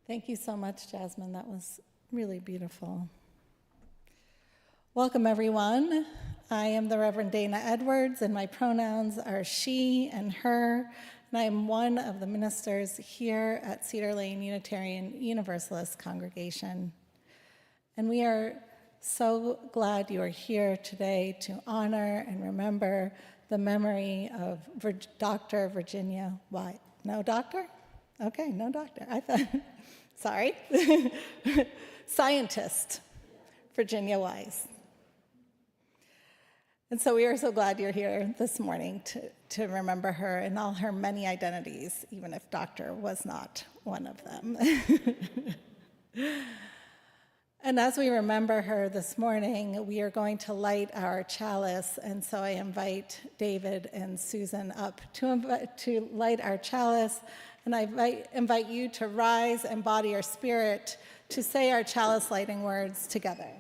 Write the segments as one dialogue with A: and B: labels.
A: Thank you so much, Jasmine. That was really beautiful. Welcome, everyone. I am the Reverend Dana Edwards, and my pronouns are she and her, and I am one of the ministers here at Cedar Lane Unitarian Universalist Congregation. And we are so glad you are here today to honor and remember the memory of Dr. Virginia Weise. No doctor? Okay, no doctor. I thought, sorry. Scientist, Virginia Weise. And so we are so glad you're here this morning to remember her and all her many identities, even if doctor was not one of them. And as we remember her this morning, we are going to light our chalice, and so I invite David and Susan up to light our chalice, and I invite you to rise and body your spirit to say our chalice lighting words together.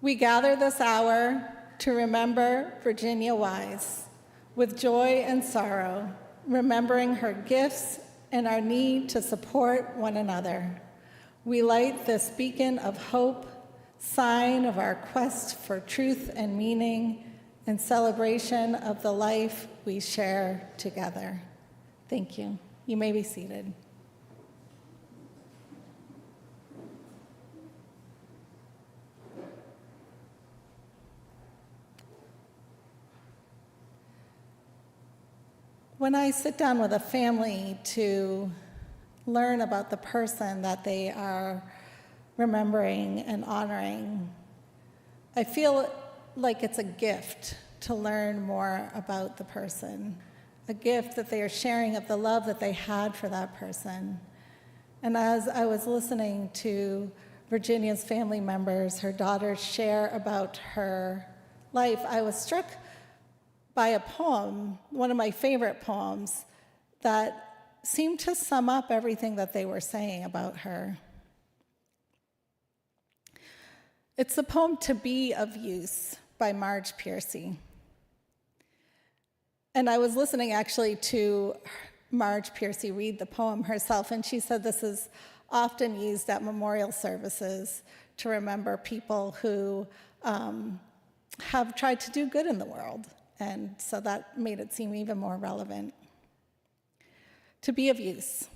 A: We gather this hour to remember Virginia Weise with joy and sorrow, remembering her gifts and our need to support one another. We light this beacon of hope, sign of our quest for truth and meaning, and celebration of the life we share together. Thank you. You may be seated. When I sit down with a family to learn about the person that they are remembering and honoring, I feel like it's a gift to learn more about the person, a gift that they are sharing of the love that they had for that person. And as I was listening to Virginia's family members, her daughters share about her life, I was struck by a poem, one of my favorite poems, that seemed to sum up everything that they were saying about her. It's the poem "To Be of Use" by Marge Piercy. And I was listening actually to Marge Piercy read the poem herself, and she said this is often used at memorial services to remember people who have tried to do good in the world. And so that made it seem even more relevant. To be of use.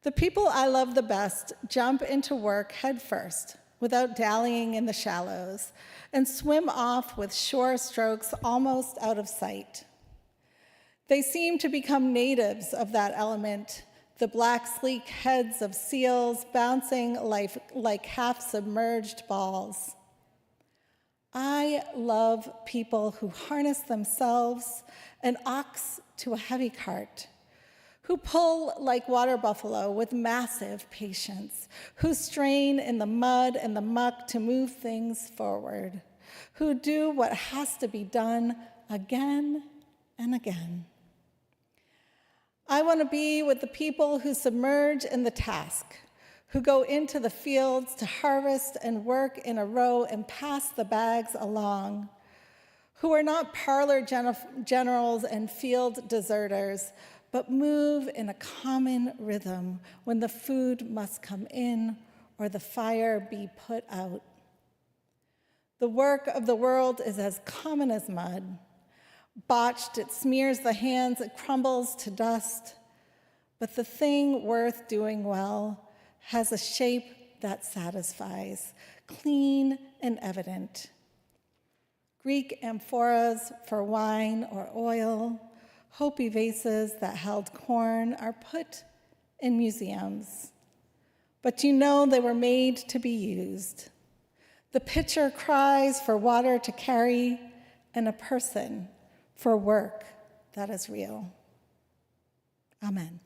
A: The people I love the best jump into work head first, without dallying in the shallows, and swim off with sure strokes almost out of sight. They seem to become natives of that element, the black, sleek heads of seals bouncing like half-submerged balls. I love people who harness themselves, an ox to a heavy cart, who pull like water buffalo with massive patience, who strain in the mud and the muck to move things forward, who do what has to be done again and again. I want to be with the people who submerge in the task, who go into the fields to harvest and work in a row and pass the bags along, who are not parlor generals and field deserters, but move in a common rhythm when the food must come in or the fire be put out. The work of the world is as common as mud. Botched, it smears the hands, it crumbles to dust. But the thing worth doing well has a shape that satisfies, clean and evident. Greek amphoras for wine or oil, Hopi vases that held corn are put in museums. But you know they were made to be used. The pitcher cries for water to carry, and a person for work that is real. Amen.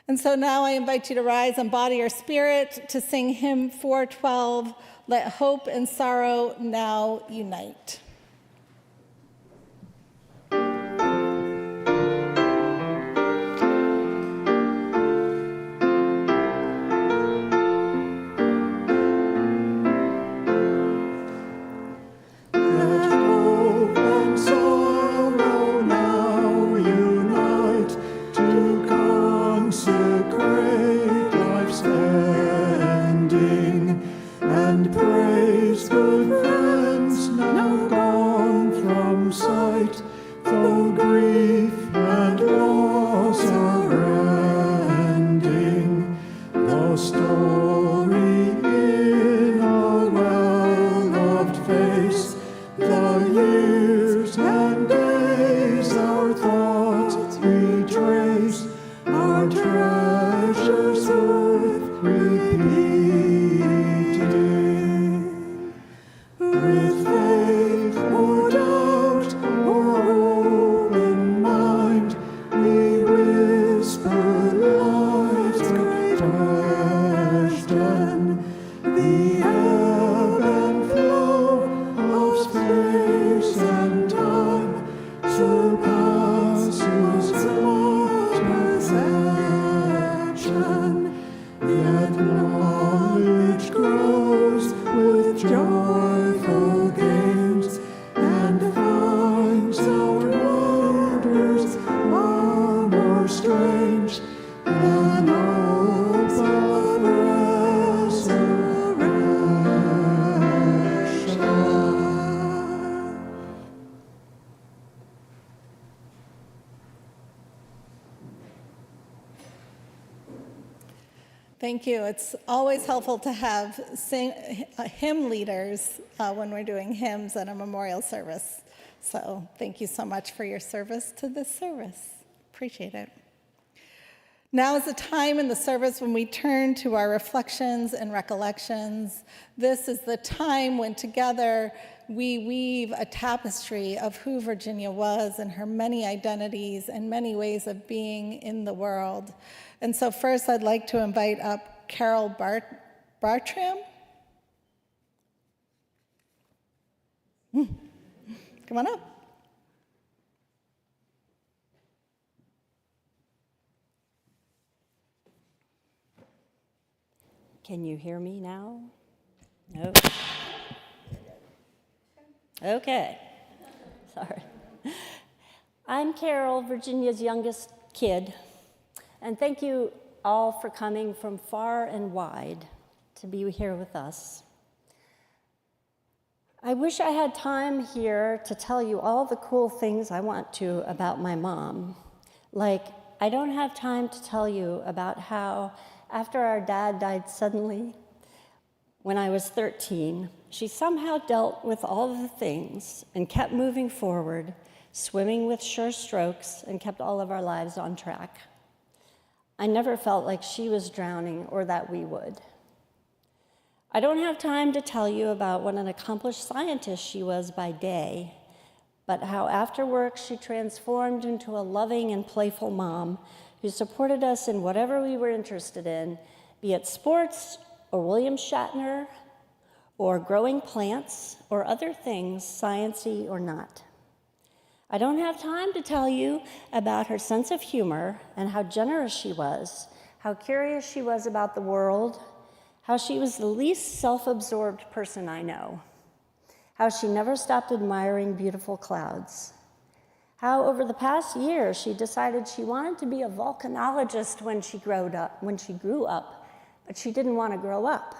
A: And so now I invite you to rise and body your spirit to sing hymn 412, Let Hope and Sorrow Now Unite.
B: Let hope and sorrow with faith or doubt or open mind, we whisper life's great question. The ebb and flow of space and time surpasses love's perception, yet knowledge grows with joyful gains and finds our wonders are more strange than hopes of resurrection.
A: Thank you. It's always helpful to have hymn leaders when we're doing hymns at a memorial service. So thank you so much for your service to this service. Appreciate it. Now is the time in the service when we turn to our reflections and recollections. This is the time when together we weave a tapestry of who Virginia was and her many identities and many ways of being in the world. And so first I'd like to invite up Carol Bartram. Come on up.
C: Can you hear me now? No? Okay. Sorry. I'm Carol, Virginia's youngest kid, and thank you all for coming from far and wide to be here with us. I wish I had time here to tell you all the cool things I want to about my mom. Like, I don't have time to tell you about how, after our dad died suddenly, when I was 13, she somehow dealt with all the things and kept moving forward, swimming with sure strokes, and kept all of our lives on track. I never felt like she was drowning or that we would. I don't have time to tell you about what an accomplished scientist she was by day, but how after work she transformed into a loving and playful mom who supported us in whatever we were interested in, be it sports or William Shatner or growing plants or other things, science-y or not. I don't have time to tell you about her sense of humor and how generous she was, how curious she was about the world, how she was the least self-absorbed person I know, how she never stopped admiring beautiful clouds, how over the past year she decided she wanted to be a volcanologist when she grew up, but she didn't want to grow up,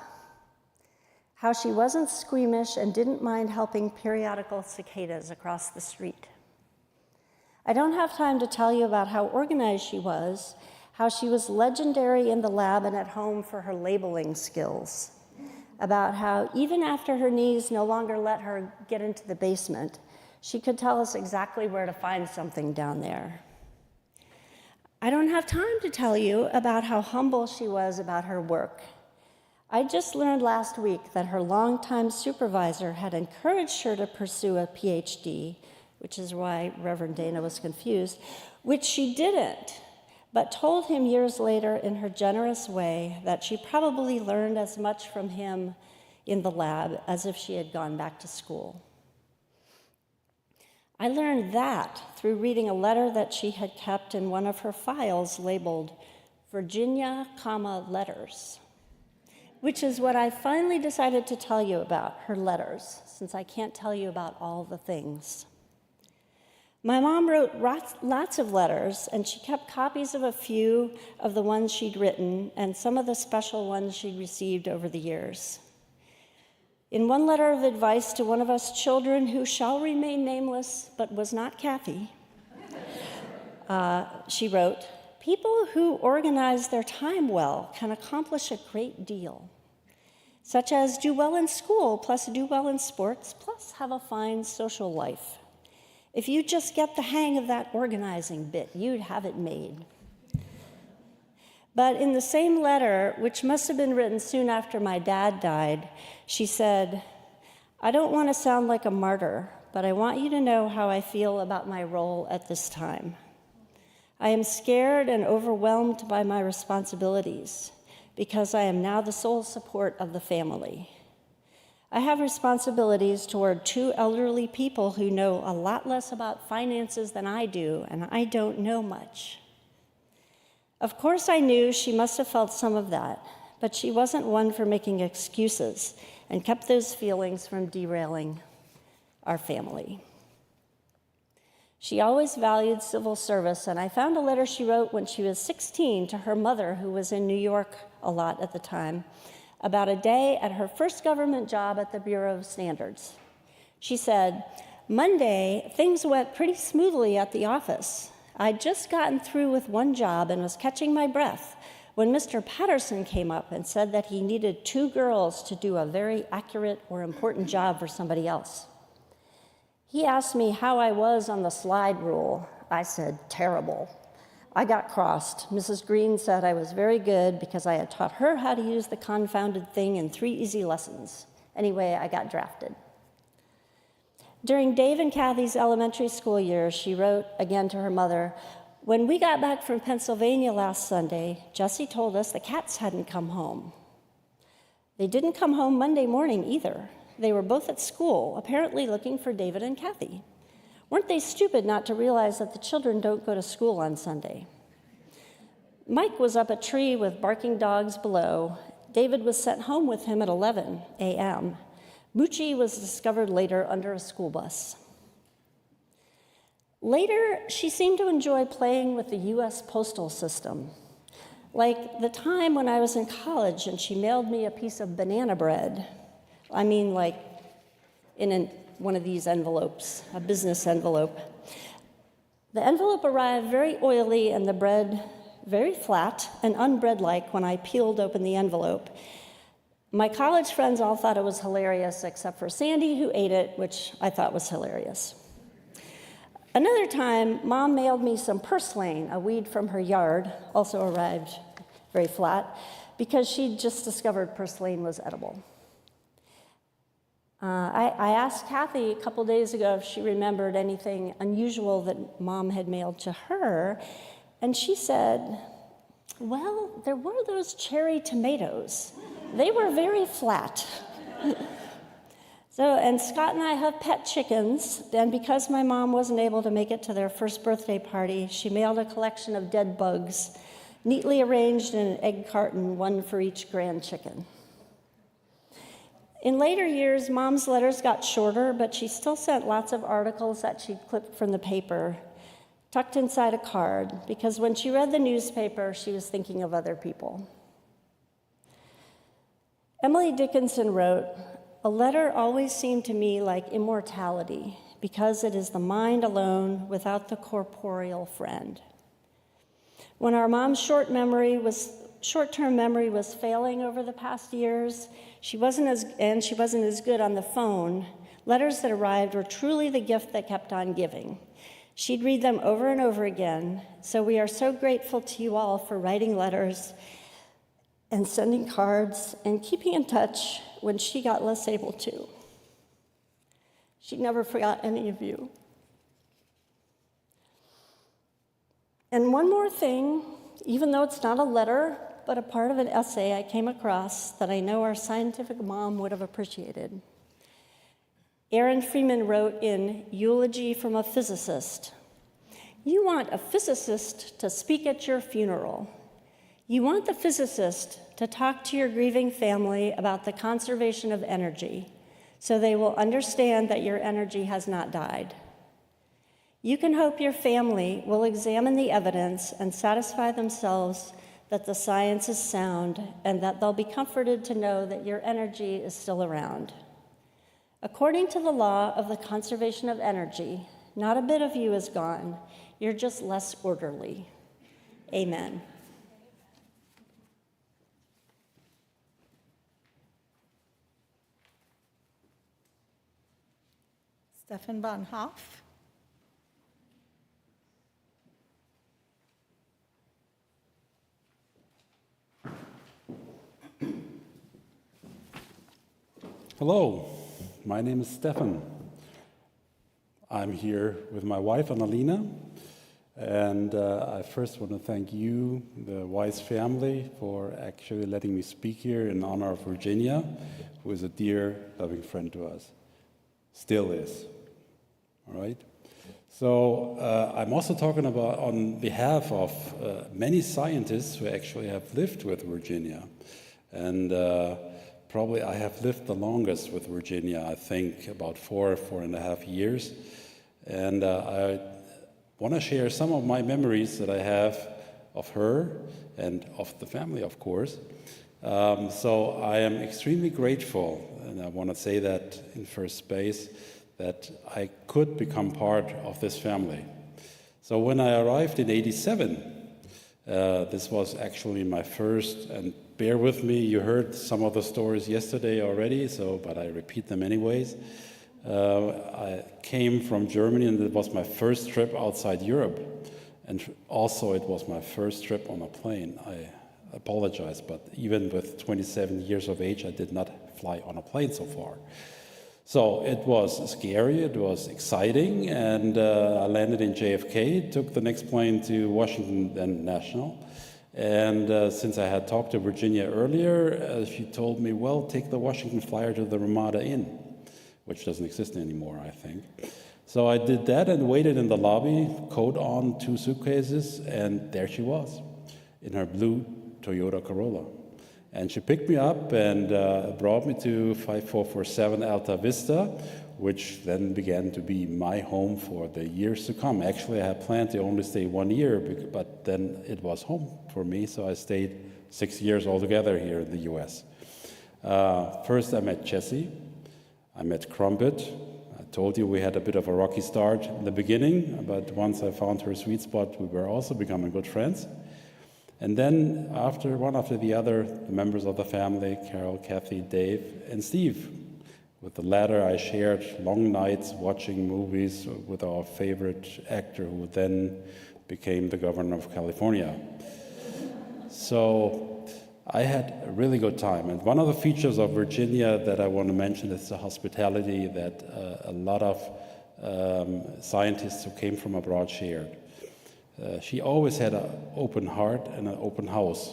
C: how she wasn't squeamish and didn't mind helping periodical cicadas across the street. I don't have time to tell you about how organized she was, how she was legendary in the lab and at home for her labeling skills, about how even after her knees no longer let her get into the basement, she could tell us exactly where to find something down there. I don't have time to tell you about how humble she was about her work. I just learned last week that her longtime supervisor had encouraged her to pursue a PhD, which is why Reverend Dana was confused, which she didn't, but told him years later in her generous way that she probably learned as much from him in the lab as if she had gone back to school. I learned that through reading a letter that she had kept in one of her files labeled Virginia, letters, which is what I finally decided to tell you about, her letters, since I can't tell you about all the things. My mom wrote lots of letters, and she kept copies of a few of the ones she'd written and some of the special ones she'd received over the years. In one letter of advice to one of us children who shall remain nameless but was not Kathy, she wrote, "People who organize their time well can accomplish a great deal, such as do well in school, plus do well in sports, plus have a fine social life. If you just get the hang of that organizing bit, you'd have it made." But in the same letter, which must have been written soon after my dad died, she said, I don't want to sound like a martyr, but I want you to know how I feel about my role at this time. I am scared and overwhelmed by my responsibilities because I am now the sole support of the family. I have responsibilities toward 2 elderly people who know a lot less about finances than I do, and I don't know much. Of course, I knew she must have felt some of that, but she wasn't one for making excuses and kept those feelings from derailing our family. She always valued civil service, and I found a letter she wrote when she was 16 to her mother, who was in New York a lot at the time, about a day at her first government job at the Bureau of Standards. She said, "Monday, things went pretty smoothly at the office. I'd just gotten through with one job and was catching my breath when Mr. Patterson came up and said that he needed 2 girls to do a very accurate or important job for somebody else. He asked me how I was on the slide rule. I said, terrible. I got crossed. Mrs. Green said I was very good because I had taught her how to use the confounded thing in 3 easy lessons. Anyway, I got drafted." During Dave and Kathy's elementary school years, she wrote again to her mother, "When we got back from Pennsylvania last Sunday, Jessie told us the cats hadn't come home. They didn't come home Monday morning either. They were both at school, apparently looking for David and Kathy. Weren't they stupid not to realize that the children don't go to school on Sunday? Mike was up a tree with barking dogs below. David was sent home with him at 11 a.m. Moochie was discovered later under a school bus." Later, she seemed to enjoy playing with the U.S. postal system, like the time when I was in college and she mailed me a piece of banana bread. I mean, like in one of these envelopes, a business envelope. The envelope arrived very oily and the bread very flat and unbread-like when I peeled open the envelope. My college friends all thought it was hilarious, except for Sandy, who ate it, which I thought was hilarious. Another time, Mom mailed me some purslane, a weed from her yard, also arrived very flat, because she'd just discovered purslane was edible. I asked Kathy a couple days ago if she remembered anything unusual that Mom had mailed to her, and she said, "Well, there were those cherry tomatoes. They were very flat." And Scott and I have pet chickens, and because my mom wasn't able to make it to their first birthday party, she mailed a collection of dead bugs, neatly arranged in an egg carton, one for each grand chicken. In later years, Mom's letters got shorter, but she still sent lots of articles that she'd clipped from the paper, tucked inside a card, because when she read the newspaper, she was thinking of other people. Emily Dickinson wrote, "A letter always seemed to me like immortality, because it is the mind alone without the corporeal friend." When our mom's short-term memory was failing over the past years, she wasn't as good on the phone. Letters that arrived were truly the gift that kept on giving. She'd read them over and over again, so we are so grateful to you all for writing letters and sending cards and keeping in touch when she got less able to. She never forgot any of you. And one more thing, even though it's not a letter, but a part of an essay I came across that I know our scientific mom would have appreciated. Aaron Freeman wrote in Eulogy from a Physicist, "You want a physicist to speak at your funeral. You want the physicist to talk to your grieving family about the conservation of energy, so they will understand that your energy has not died. You can hope your family will examine the evidence and satisfy themselves that the science is sound and that they'll be comforted to know that your energy is still around. According to the law of the conservation of energy, not a bit of you is gone. You're just less orderly. Amen."
A: Stefan Bonhoff.
D: Hello. My name is Stefan. I'm here with my wife, Annalena, and I first want to thank you, the Weise family, for actually letting me speak here in honor of Virginia, who is a dear, loving friend to us. Still is. All right? So I'm also talking about on behalf of many scientists who actually have lived with Virginia. And probably I have lived the longest with Virginia, I think about 4.5 years. And I want to share some of my memories that I have of her and of the family, of course. So I am extremely grateful, and I want to say that in first space, that I could become part of this family. So when I arrived in '87, this was actually my first, and bear with me, you heard some of the stories yesterday already, but I repeat them anyways. I came from Germany, and it was my first trip outside Europe. And also it was my first trip on a plane. I apologize, but even with 27 years of age, I did not fly on a plane so far. So it was scary, it was exciting, and I landed in JFK, took the next plane to Washington then National. And since I had talked to Virginia earlier, she told me, well, take the Washington Flyer to the Ramada Inn, which doesn't exist anymore, I think. So I did that and waited in the lobby, coat on, 2 suitcases, and there she was, in her blue Toyota Corolla. And she picked me up and brought me to 5447 Alta Vista, which then began to be my home for the years to come. Actually, I had planned to only stay 1 year, but then it was home for me, so I stayed 6 years altogether here in the US. First, I met Jessie. I met Crumpet. I told you we had a bit of a rocky start in the beginning, but once I found her sweet spot, we were also becoming good friends. And then, one after the other, the members of the family, Carol, Kathy, Dave, and Steve. With the latter, I shared long nights watching movies with our favorite actor, who then became the governor of California. So I had a really good time. And one of the features of Virginia that I want to mention is the hospitality that a lot of scientists who came from abroad shared. She always had an open heart and an open house.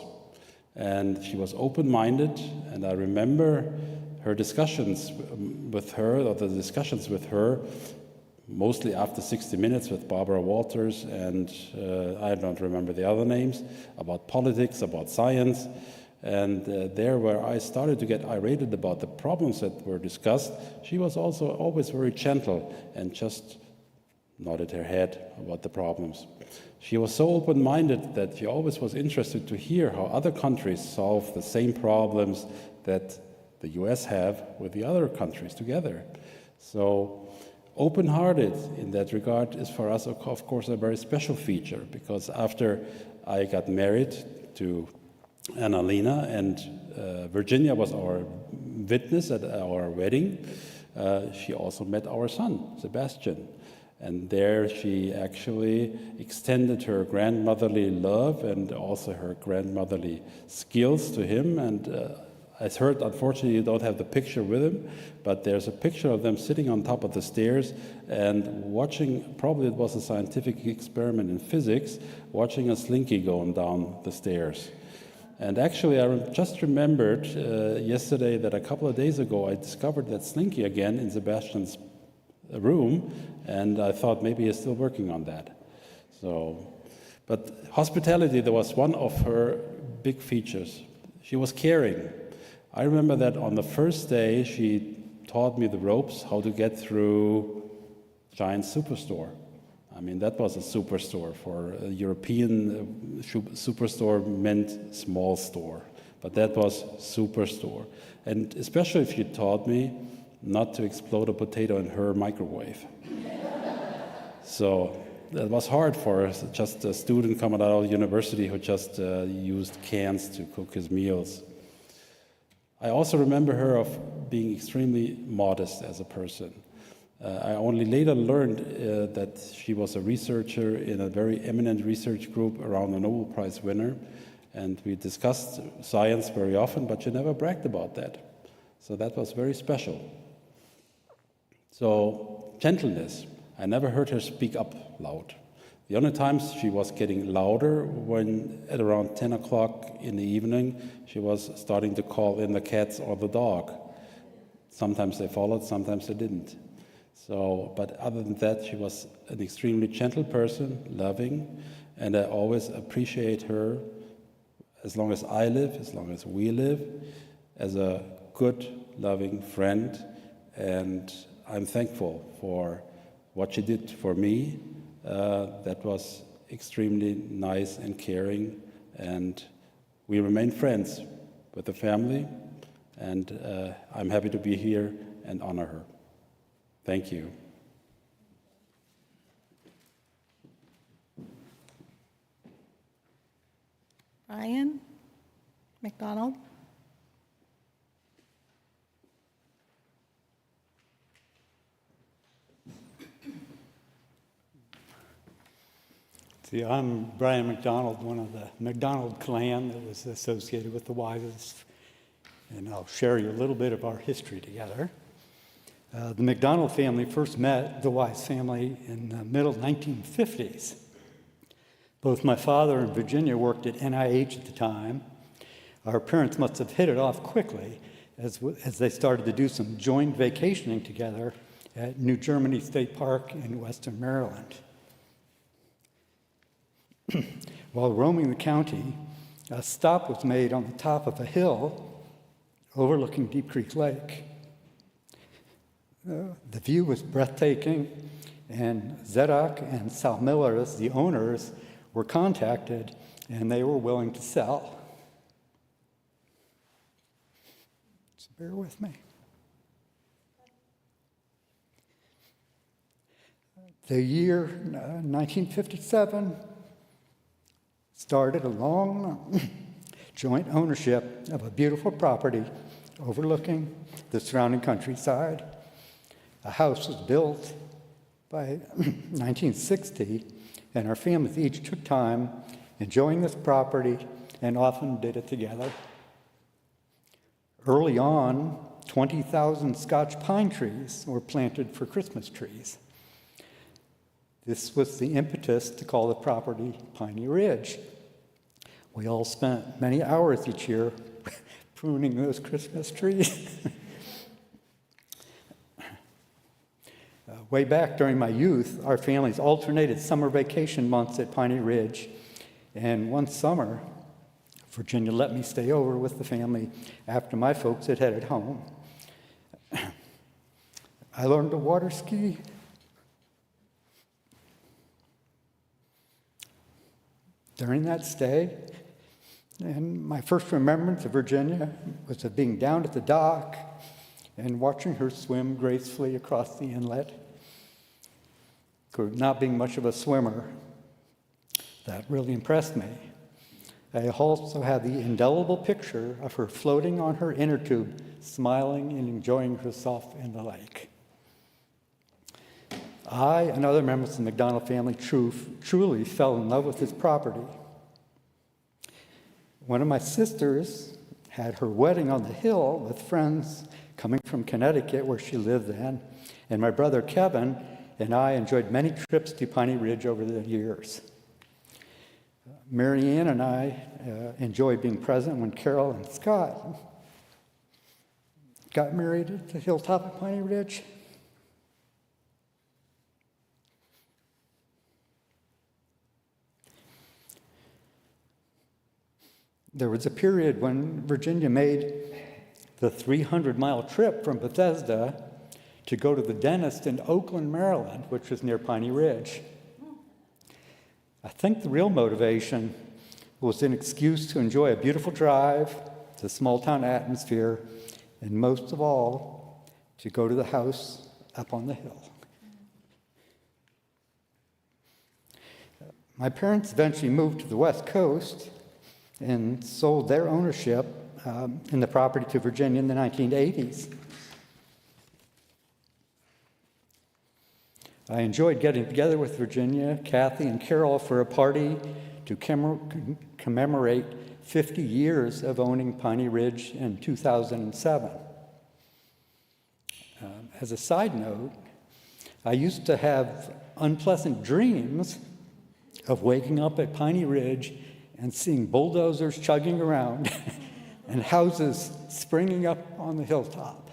D: And she was open-minded, and I remember her discussions with her, or the discussions with her, mostly after 60 Minutes with Barbara Walters, and I don't remember the other names, about politics, about science. And there where I started to get irate about the problems that were discussed, she was also always very gentle and just nodded her head about the problems. She was so open-minded that she always was interested to hear how other countries solve the same problems that the US have with the other countries together. So open-hearted in that regard is for us, of course, a very special feature, because after I got married to Annalena, and Virginia was our witness at our wedding, she also met our son, Sebastian. And there she actually extended her grandmotherly love and also her grandmotherly skills to him. And I heard, unfortunately, you don't have the picture with him, but there's a picture of them sitting on top of the stairs and watching, probably it was a scientific experiment in physics, watching a slinky going down the stairs. And actually, I just remembered yesterday that a couple of days ago, I discovered that slinky again in Sebastian's room, and I thought maybe he's still working on that. But hospitality, there was one of her big features. She was caring. I remember that on the first day, she taught me the ropes, how to get through Giant Superstore. I mean, that was a superstore. For a European superstore meant small store, but that was superstore. And especially if you taught me not to explode a potato in her microwave. So that was hard for us, just a student coming out of university who just used cans to cook his meals. I also remember her of being extremely modest as a person. I only later learned that she was a researcher in a very eminent research group around a Nobel Prize winner, and we discussed science very often, but she never bragged about that. So that was very special. So, gentleness. I never heard her speak up loud. The only times she was getting louder when at around 10 o'clock in the evening, she was starting to call in the cats or the dog. Sometimes they followed, sometimes they didn't. So, but other than that, she was an extremely gentle person, loving, and I always appreciate her as long as I live, as long as we live, as a good, loving friend, and I'm thankful for what she did for me. That was extremely nice and caring, and we remain friends with the family, and I'm happy to be here and honor her. Thank you.
A: Brian McDonald.
E: See, I'm Brian McDonald, one of the McDonald clan that was associated with the Weises, and I'll share you a little bit of our history together. The McDonald family first met the Weise family in the middle 1950s. Both my father and Virginia worked at NIH at the time. Our parents must have hit it off quickly as they started to do some joint vacationing together at New Germany State Park in Western Maryland. While roaming the county, a stop was made on the top of a hill overlooking Deep Creek Lake. The view was breathtaking, and Zedek and Sal Miller, as the owners, were contacted, and they were willing to sell. So bear with me. The year 1957 started a long joint ownership of a beautiful property overlooking the surrounding countryside. A house was built by 1960, and our families each took time enjoying this property and often did it together. Early on, 20,000 Scotch pine trees were planted for Christmas trees. This was the impetus to call the property Piney Ridge. We all spent many hours each year pruning those Christmas trees. Way back during my youth, our families alternated summer vacation months at Piney Ridge. And one summer, Virginia let me stay over with the family after my folks had headed home. I learned to water ski. During that stay, and my first remembrance of Virginia was of being down at the dock and watching her swim gracefully across the inlet. Not being much of a swimmer, that really impressed me. I also had the indelible picture of her floating on her inner tube, smiling and enjoying herself in the lake. I and other members of the McDonald family truly fell in love with this property. One of my sisters had her wedding on the hill with friends coming from Connecticut, where she lived then, and my brother Kevin and I enjoyed many trips to Piney Ridge over the years. Mary Ann and I enjoyed being present when Carol and Scott got married at the hilltop of Piney Ridge. There was a period when Virginia made the 300-mile trip from Bethesda to go to the dentist in Oakland, Maryland, which was near Piney Ridge. I think the real motivation was an excuse to enjoy a beautiful drive, the small-town atmosphere, and most of all, to go to the house up on the hill. My parents eventually moved to the West Coast and sold their ownership in the property to Virginia in the 1980s. I enjoyed getting together with Virginia, Kathy, and Carol for a party to commemorate 50 years of owning Piney Ridge in 2007. As a side note, I used to have unpleasant dreams of waking up at Piney Ridge and seeing bulldozers chugging around and houses springing up on the hilltop.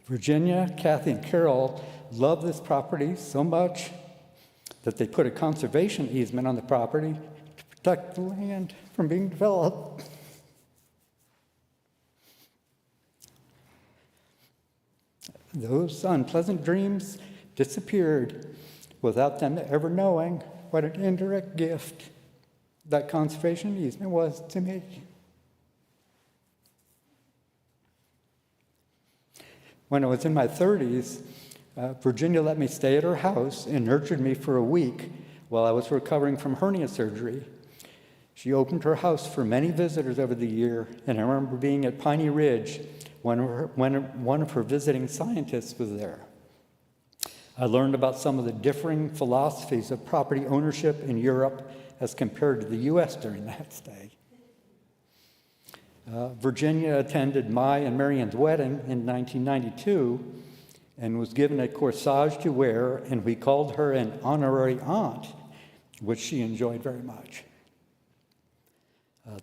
E: Virginia, Kathy, and Carol loved this property so much that they put a conservation easement on the property to protect the land from being developed. Those unpleasant dreams disappeared without them ever knowing what an indirect gift that conservation easement was to me. When I was in my 30s, Virginia let me stay at her house and nurtured me for a week while I was recovering from hernia surgery. She opened her house for many visitors over the year, and I remember being at Piney Ridge when one of her visiting scientists was there. I learned about some of the differing philosophies of property ownership in Europe as compared to the U.S. during that stay. Virginia attended my and Marianne's wedding in 1992 and was given a corsage to wear, and we called her an honorary aunt, which she enjoyed very much.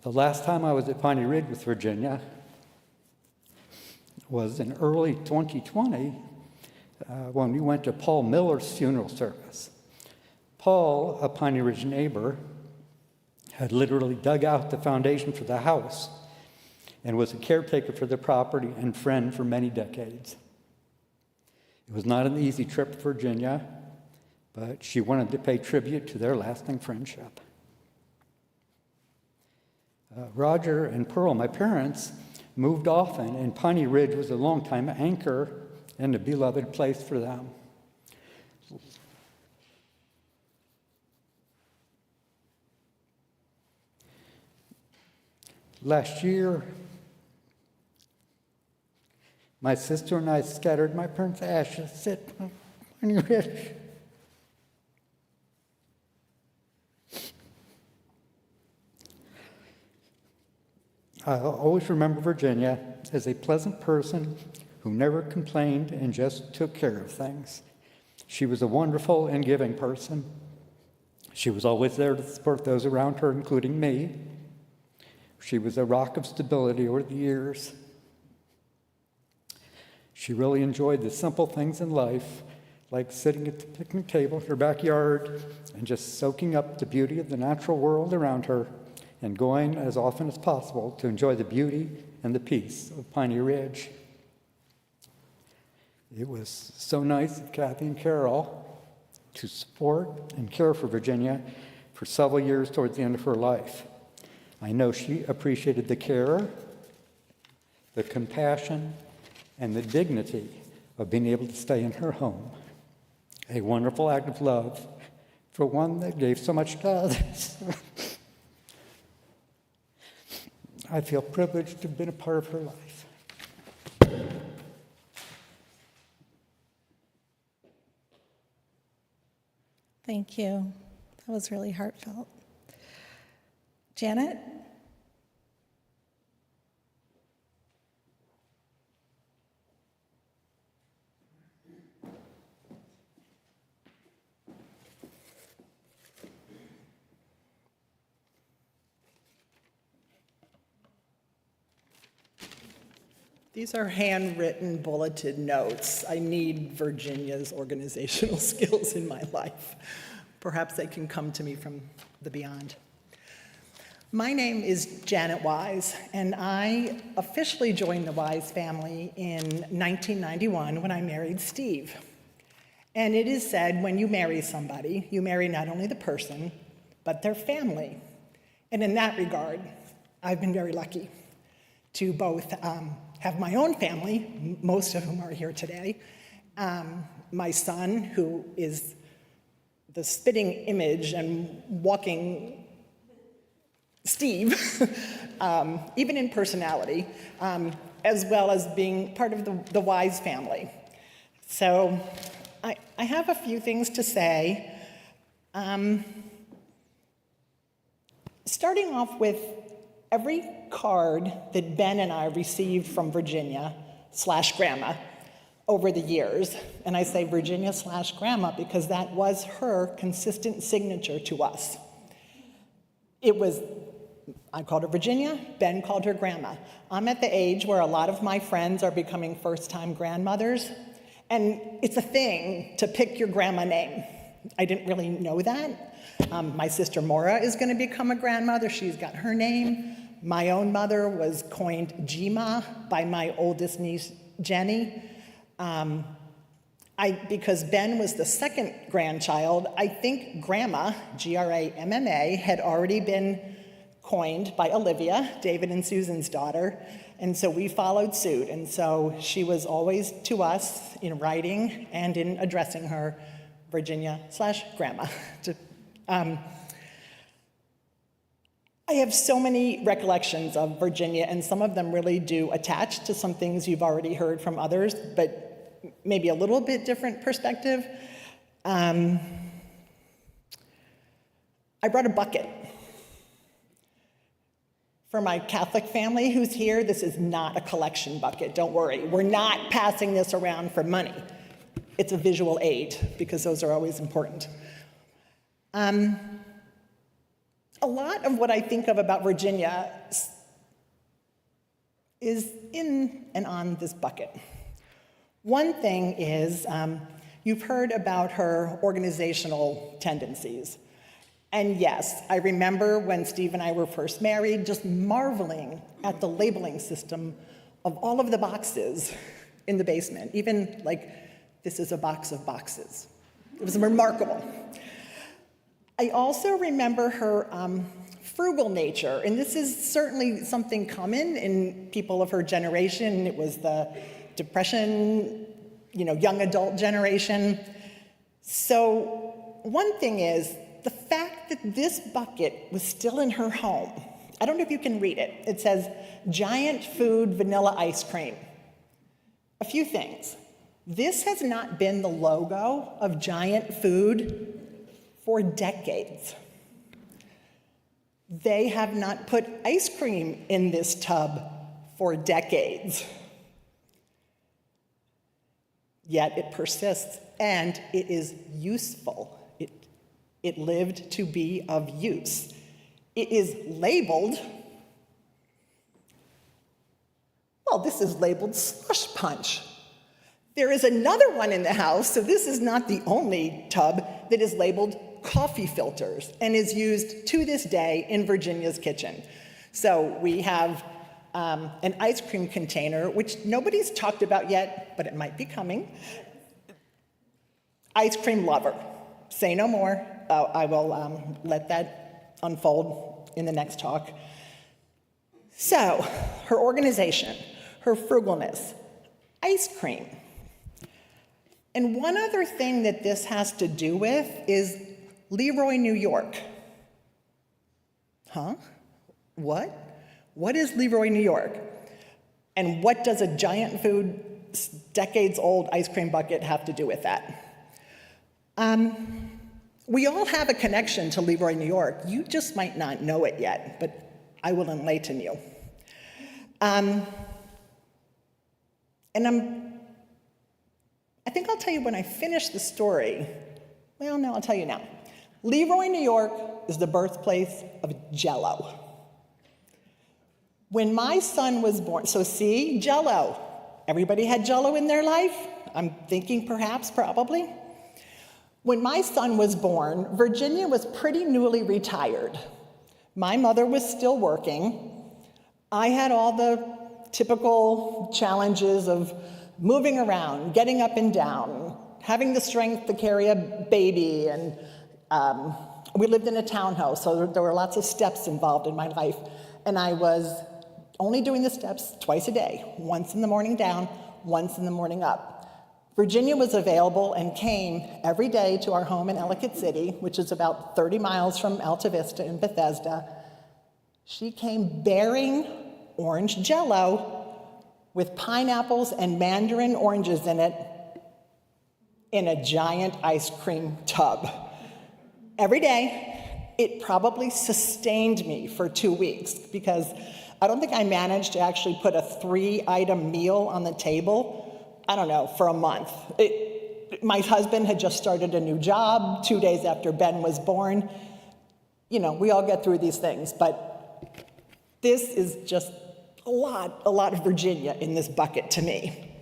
E: The last time I was at Piney Ridge with Virginia was in early 2020 when we went to Paul Miller's funeral service. Paul, a Piney Ridge neighbor, had literally dug out the foundation for the house and was a caretaker for the property and friend for many decades. It was not an easy trip for Virginia, but she wanted to pay tribute to their lasting friendship. Roger and Pearl, my parents, moved often, and Piney Ridge was a longtime anchor and a beloved place for them. Last year, my sister and I scattered my parents' ashes at Piney Ridge. I always remember Virginia as a pleasant person who never complained and just took care of things. She was a wonderful and giving person. She was always there to support those around her, including me. She was a rock of stability over the years. She really enjoyed the simple things in life, like sitting at the picnic table in her backyard and just soaking up the beauty of the natural world around her and going as often as possible to enjoy the beauty and the peace of Piney Ridge. It was so nice of Kathy and Carol to support and care for Virginia for several years towards the end of her life. I know she appreciated the care, the compassion, and the dignity of being able to stay in her home. A wonderful act of love for one that gave so much to others. I feel privileged to have been a part of her life.
A: Thank you. That was really heartfelt. Janet?
F: These are handwritten bulleted notes. I need Virginia's organizational skills in my life. Perhaps they can come to me from the beyond. My name is Janet Weise, and I officially joined the Weise family in 1991 when I married Steve. And it is said when you marry somebody, you marry not only the person, but their family. And in that regard, I've been very lucky to both have my own family, most of whom are here today, my son, who is the spitting image and walking Steve, even in personality, as well as being part of the Weise family. So I have a few things to say. Starting off with every card that Ben and I received from Virginia /Grandma over the years. And I say Virginia/Grandma because that was her consistent signature to us. I called her Virginia, Ben called her Grandma. I'm at the age where a lot of my friends are becoming first-time grandmothers, and it's a thing to pick your grandma name. I didn't really know that. My sister Maura is going to become a grandmother. She's got her name. My own mother was coined Jima by my oldest niece, Jenny. Because Ben was the second grandchild, I think Grandma, Gramma, had already been coined by Olivia, David and Susan's daughter, and so we followed suit. And so she was always to us in writing and in addressing her Virginia/Grandma. I have so many recollections of Virginia, and some of them really do attach to some things you've already heard from others, but maybe a little bit different perspective. I brought a bucket. For my Catholic family who's here, this is not a collection bucket, don't worry. We're not passing this around for money. It's a visual aid, because those are always important. A lot of what I think of about Virginia is in and on this bucket. One thing is, you've heard about her organizational tendencies. And yes, I remember when Steve and I were first married, just marveling at the labeling system of all of the boxes in the basement, even like, this is a box of boxes. It was remarkable. I also remember her frugal nature, and this is certainly something common in people of her generation. It was the Depression, young adult generation. So one thing is, the fact that this bucket was still in her home, I don't know if you can read it. It says, Giant Food Vanilla Ice Cream. A few things. This has not been the logo of Giant Food for decades. They have not put ice cream in this tub for decades. Yet it persists, and it is useful. It lived to be of use. It is labeled, well, this is labeled slush punch. There is another one in the house, so this is not the only tub, that is labeled coffee filters and is used to this day in Virginia's kitchen. So we have an ice cream container, which nobody's talked about yet, but it might be coming. Ice cream lover. Say no more. I will let that unfold in the next talk. So, her organization, her frugalness, ice cream. And one other thing that this has to do with is Leroy, New York. Huh? What? What is Leroy, New York? And what does a Giant Food, decades-old ice cream bucket have to do with that? We all have a connection to Leroy, New York. You just might not know it yet, but I will enlighten you. I think I'll tell you when I finish the story. Well, no, I'll tell you now. Leroy, New York is the birthplace of Jell-O. When my son was born, so see, Jell-O. Everybody had Jell-O in their life? I'm thinking perhaps, probably. When my son was born, Virginia was pretty newly retired. My mother was still working. I had all the typical challenges of moving around, getting up and down, having the strength to carry a baby, and we lived in a townhouse, so there were lots of steps involved in my life. And I was only doing the steps twice a day, once in the morning down, once in the morning up. Virginia was available and came every day to our home in Ellicott City, which is about 30 miles from Alta Vista in Bethesda. She came bearing orange Jell-O with pineapples and mandarin oranges in it in a giant ice cream tub. Every day, it probably sustained me for 2 weeks because I don't think I managed to actually put a 3-item meal on the table. I don't know, for a month. My husband had just started a new job 2 days after Ben was born. You know, we all get through these things, but this is just a lot of Virginia in this bucket to me.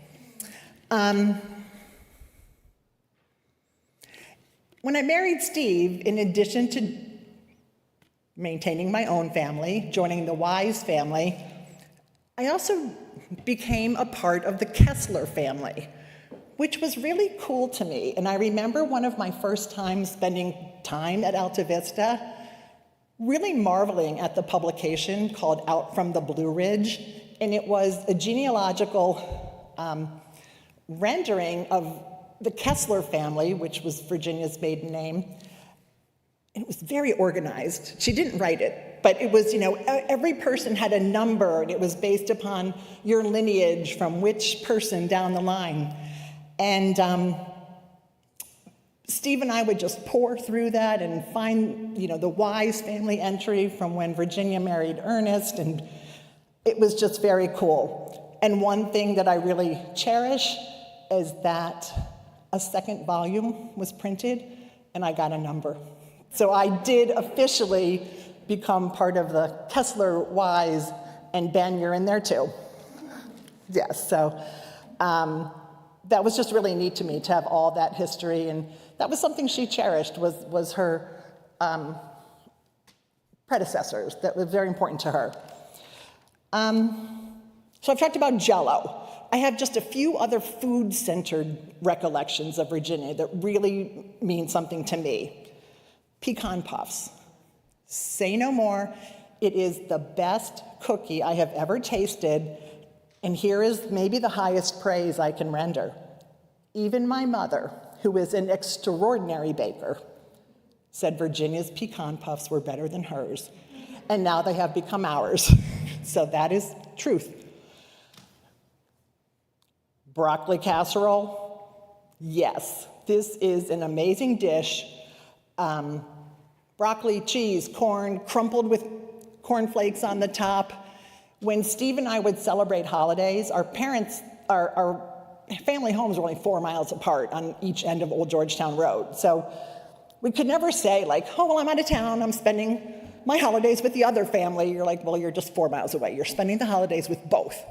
F: When I married Steve, in addition to maintaining my own family, joining the Weise family, I also became a part of the Kessler family, which was really cool to me. And I remember one of my first times spending time at Alta Vista, really marveling at the publication called Out from the Blue Ridge. And it was a genealogical rendering of the Kessler family, which was Virginia's maiden name. And it was very organized. She didn't write it, but it was, you know, every person had a number, and it was based upon your lineage from which person down the line. And Steve and I would just pour through that and find, you know, the Weise family entry from when Virginia married Ernest, and it was just very cool. And one thing that I really cherish is that a second volume was printed, and I got a number. So I did officially become part of the Kessler Weise, and Ben, you're in there too. Yes, so that was just really neat to me to have all that history, and that was something she cherished, was her predecessors. That was very important to her. So I've talked about Jell-O. I have just a few other food-centered recollections of Virginia that really mean something to me. Pecan puffs. Say no more. It is the best cookie I have ever tasted, and here is maybe the highest praise I can render. Even my mother, who is an extraordinary baker, said Virginia's pecan puffs were better than hers, and now they have become ours. So that is truth. Broccoli casserole, yes, this is an amazing dish. Broccoli, cheese, corn, crumpled with cornflakes on the top. When Steve and I would celebrate holidays, our family homes were only 4 miles apart on each end of Old Georgetown Road. So we could never say, like, oh, well, I'm out of town, I'm spending my holidays with the other family. You're like, well, you're just 4 miles away. You're spending the holidays with both.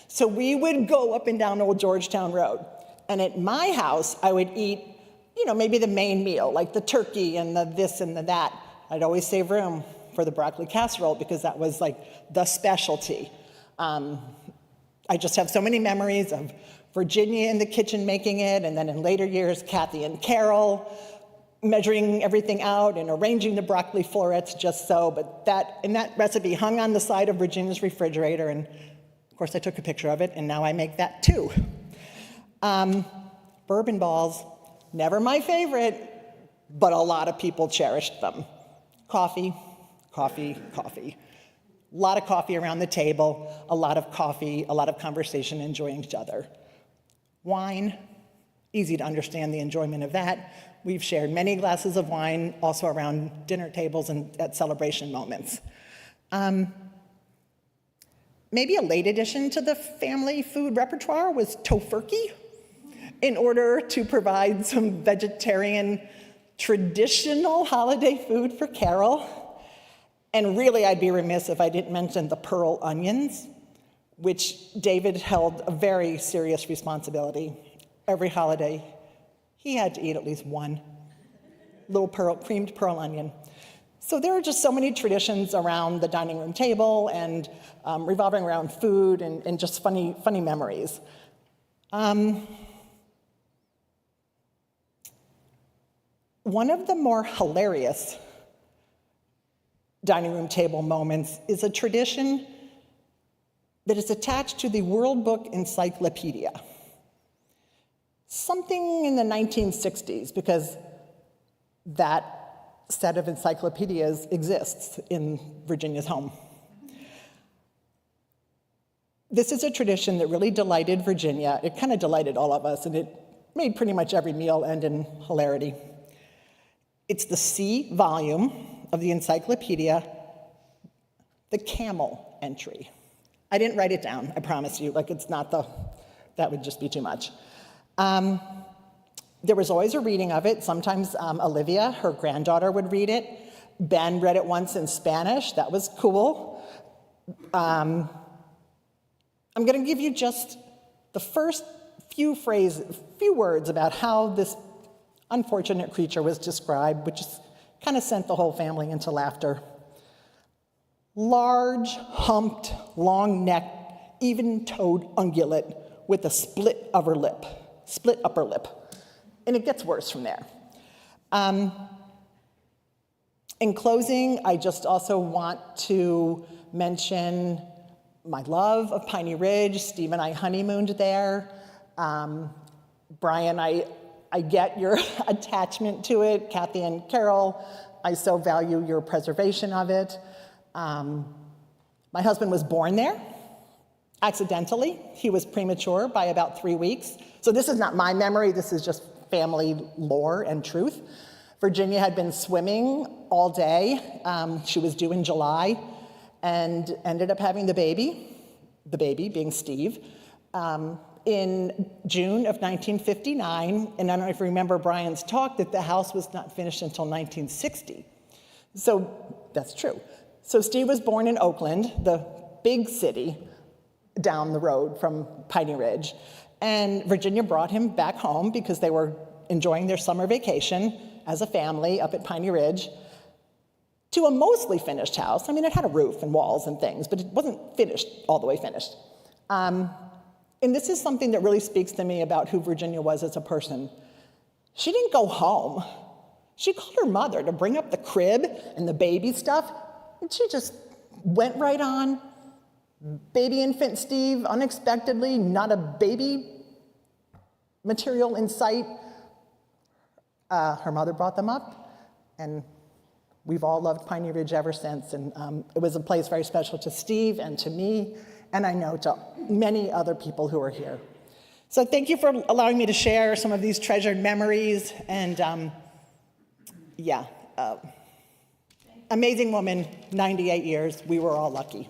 F: So we would go up and down Old Georgetown Road. And at my house, I would eat, you know, maybe the main meal, like the turkey and the this and the that. I'd always save room for the broccoli casserole because that was like the specialty. I just have so many memories of Virginia in the kitchen making it, and then in later years, Kathy and Carol measuring everything out and arranging the broccoli florets just so. But that recipe hung on the side of Virginia's refrigerator, and of course I took a picture of it, and now I make that too. Bourbon balls, never my favorite, but a lot of people cherished them. Coffee, coffee, coffee. A lot of coffee around the table, a lot of coffee, a lot of conversation, enjoying each other. Wine, easy to understand the enjoyment of that. We've shared many glasses of wine, also around dinner tables and at celebration moments. Maybe a late addition to the family food repertoire was tofurkey, in order to provide some vegetarian traditional holiday food for Carol. And really, I'd be remiss if I didn't mention the pearl onions, which David held a very serious responsibility. Every holiday, he had to eat at least one little creamed pearl onion. So there are just so many traditions around the dining room table and revolving around food and just funny memories. One of the more hilarious dining room table moments is a tradition that is attached to the World Book Encyclopedia. Something in the 1960s, because that set of encyclopedias exists in Virginia's home. This is a tradition that really delighted Virginia. It kind of delighted all of us, and it made pretty much every meal end in hilarity. It's the C volume of the encyclopedia, the camel entry. I didn't write it down, I promise you, like it's not the That would just be too much. There was always a reading of it. Sometimes Olivia, her granddaughter, would read it. Ben read it once in Spanish. That was cool. I'm going to give you just the first few words about how this unfortunate creature was described, which kind of sent the whole family into laughter. Large, humped, long-necked, even-toed ungulate with a split upper lip. And it gets worse from there. In closing, I just also want to mention my love of Piney Ridge. Steve and I honeymooned there. Brian, I get your attachment to it. Kathy and Carol, I so value your preservation of it. My husband was born there, accidentally. He was premature by about 3 weeks. So this is not my memory, this is just family lore and truth. Virginia had been swimming all day. She was due in July and ended up having the baby being Steve, in June of 1959. And I don't know if you remember Brian's talk that the house was not finished until 1960. So that's true. So Steve was born in Oakland, the big city down the road from Piney Ridge. And Virginia brought him back home because they were enjoying their summer vacation as a family up at Piney Ridge to a mostly finished house. I mean, it had a roof and walls and things, but it wasn't finished, all the way finished. And this is something that really speaks to me about who Virginia was as a person. She didn't go home. She called her mother to bring up the crib and the baby stuff, and she just went right on. Baby infant Steve, unexpectedly, not a baby material in sight. Her mother brought them up, and we've all loved Piney Ridge ever since. And it was a place very special to Steve and to me, and I know to many other people who are here. So thank you for allowing me to share some of these treasured memories. And amazing woman, 98 years. We were all lucky.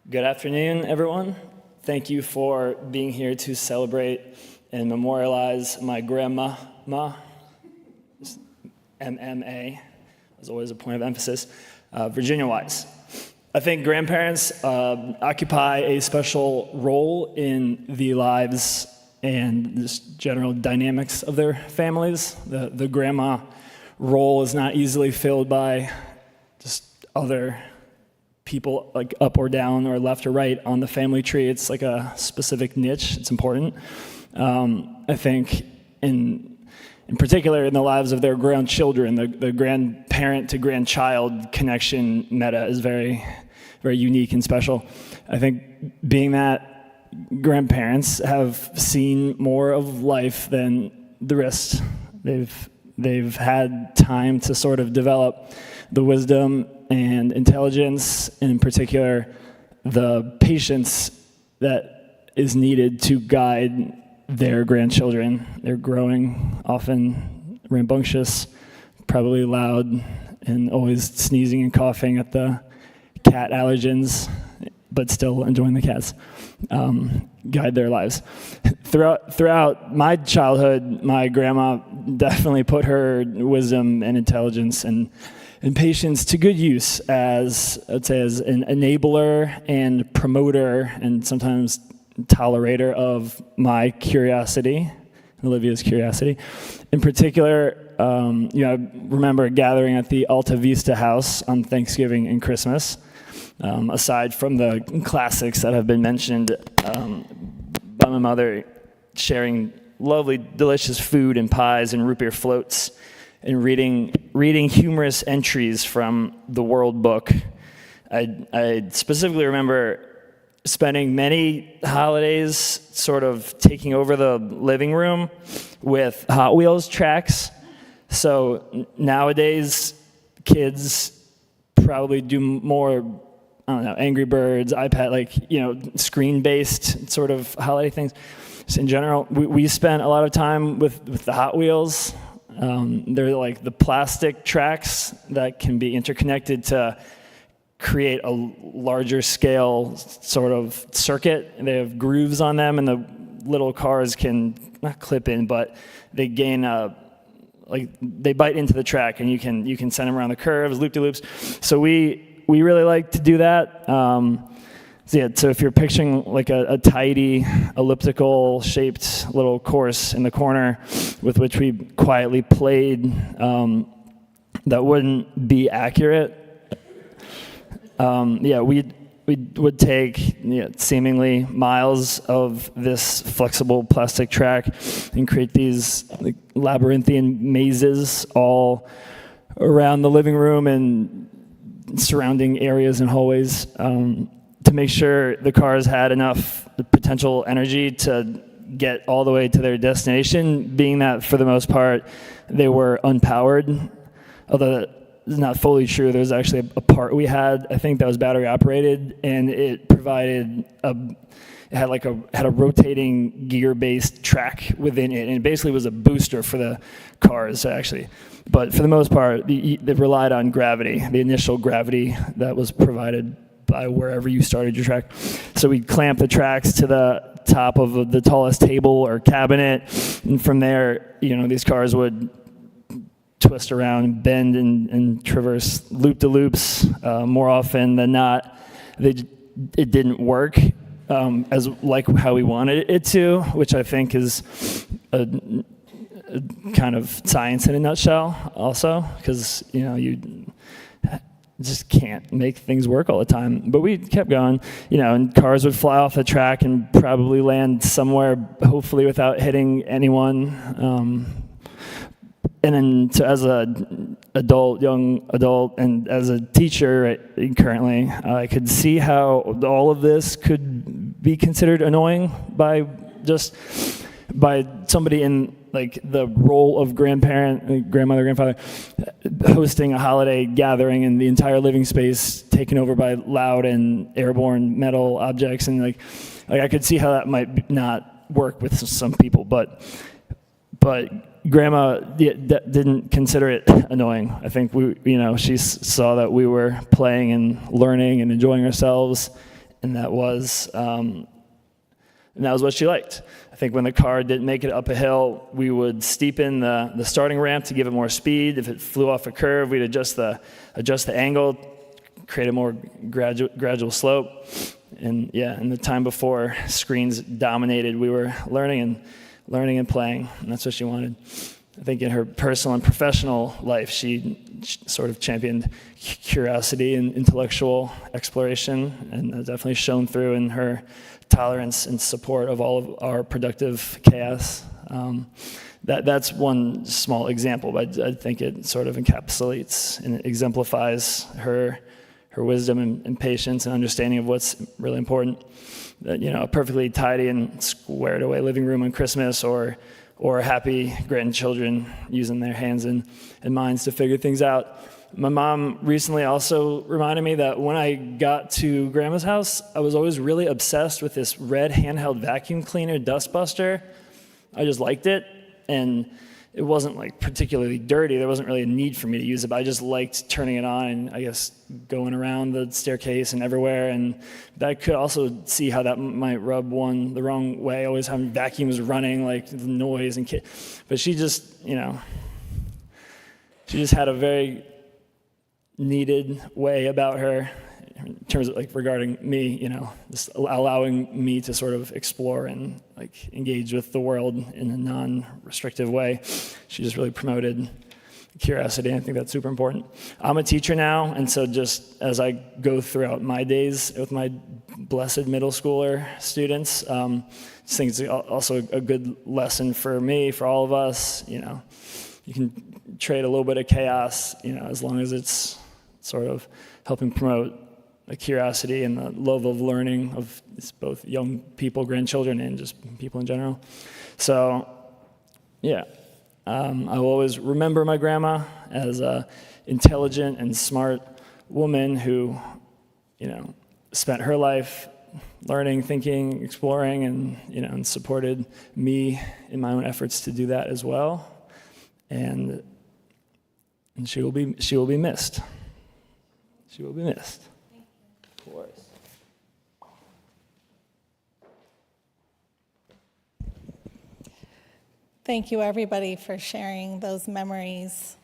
G: Good afternoon, everyone. Thank you for being here to celebrate and memorialize my grandma, MMA, as always a point of emphasis, Virginia Weise. I think grandparents occupy a special role in the lives and just general dynamics of their families. The grandma role is not easily filled by just other people, like up or down or left or right on the family tree. It's like a specific niche. It's important. I think in particular in the lives of their grandchildren, the grandparent to grandchild connection meta is very, very unique and special. I think being that grandparents have seen more of life than the rest. They've had time to sort of develop the wisdom and intelligence, and in particular, the patience that is needed to guide their grandchildren. They're growing, often rambunctious, probably loud, and always sneezing and coughing at the cat allergens, but still enjoying the cats. Guide their lives. Throughout my childhood, my grandma definitely put her wisdom and intelligence and patience to good use as, I'd say, as an enabler and promoter and sometimes tolerator of my curiosity, Olivia's curiosity. In particular, I remember gathering at the Alta Vista house on Thanksgiving and Christmas. Aside from the classics that have been mentioned by my mother, sharing lovely, delicious food and pies and root beer floats, and reading humorous entries from the World Book. I specifically remember spending many holidays sort of taking over the living room with Hot Wheels tracks. So nowadays, kids probably do more, I don't know, Angry Birds, iPad, like, you know, screen-based sort of holiday things. So in general, we spent a lot of time with the Hot Wheels. They're like the plastic tracks that can be interconnected to create a larger scale sort of circuit. They have grooves on them, and the little cars can not clip in, but they gain like they bite into the track, and you can send them around the curves, loop-de-loops. So we really like to do that. So if you're picturing like a tidy elliptical shaped little course in the corner with which we quietly played, that wouldn't be accurate. We would take seemingly miles of this flexible plastic track and create these like labyrinthian mazes all around the living room and surrounding areas and hallways to make sure the cars had enough potential energy to get all the way to their destination, being that for the most part they were unpowered, although that is not fully true. There was actually a part we had, I think, that was battery operated, and it provided it had a rotating gear-based track within it, and it basically was a booster for the cars, actually. But for the most part, they relied on gravity, the initial gravity that was provided by wherever you started your track. So we'd clamp the tracks to the top of the tallest table or cabinet, and from there, these cars would twist around, bend, and traverse loop-de-loops. More often than not, it didn't work as like how we wanted it to, which I think is a kind of science in a nutshell also, because you just can't make things work all the time. But we kept going, and cars would fly off the track and probably land somewhere, hopefully without hitting anyone. And then as an young adult, and as a teacher currently, I could see how all of this could be considered annoying by somebody in like the role of grandparent, grandmother, grandfather, hosting a holiday gathering and the entire living space taken over by loud and airborne metal objects, and like I could see how that might not work with some people, but Grandma didn't consider it annoying. I think she saw that we were playing and learning and enjoying ourselves, and that was what she liked. I think when the car didn't make it up a hill, we would steepen the starting ramp to give it more speed. If it flew off a curve, we'd adjust the angle, create a more gradual slope. And in the time before screens dominated, we were learning and playing, and that's what she wanted. I think in her personal and professional life, she sort of championed curiosity and intellectual exploration, and that definitely shone through in her tolerance and support of all of our productive chaos. That's one small example, but I think it sort of encapsulates and exemplifies her wisdom and patience and understanding of what's really important. A perfectly tidy and squared away living room on Christmas, or happy grandchildren using their hands and minds to figure things out. My mom recently also reminded me that when I got to Grandma's house, I was always really obsessed with this red handheld vacuum cleaner dustbuster. I just liked it, and it wasn't like particularly dirty. There wasn't really a need for me to use it, but I just liked turning it on and I guess going around the staircase and everywhere. And I could also see how that might rub one the wrong way, always having vacuums running, like the noise and but she just had a very needed way about her in terms of like regarding me, just allowing me to sort of explore and like engage with the world in a non-restrictive way. She just really promoted curiosity, and I think that's super important. I'm a teacher now, and so just as I go throughout my days with my blessed middle schooler students, I just think it's also a good lesson for me, for all of us. You can trade a little bit of chaos, as long as it's sort of helping promote the curiosity and the love of learning of both young people, grandchildren, and just people in general. So, I will always remember my grandma as an intelligent and smart woman who, spent her life learning, thinking, exploring, and supported me in my own efforts to do that as well. And she will be missed. She will be missed. Of course.
A: Thank you, everybody, for sharing those memories.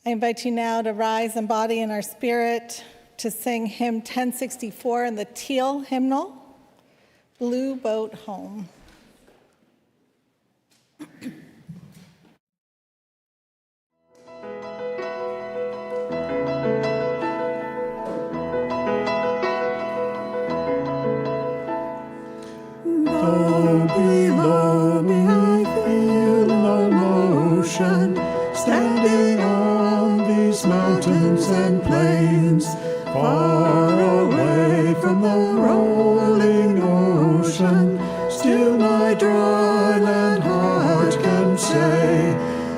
A: I invite you now to rise in body and our spirit to sing hymn 1064 in the Teal hymnal, Blue Boat Home.
B: Though below me I feel no motion, standing on these mountains and plains, far away from the rolling ocean, still my dry land heart can say,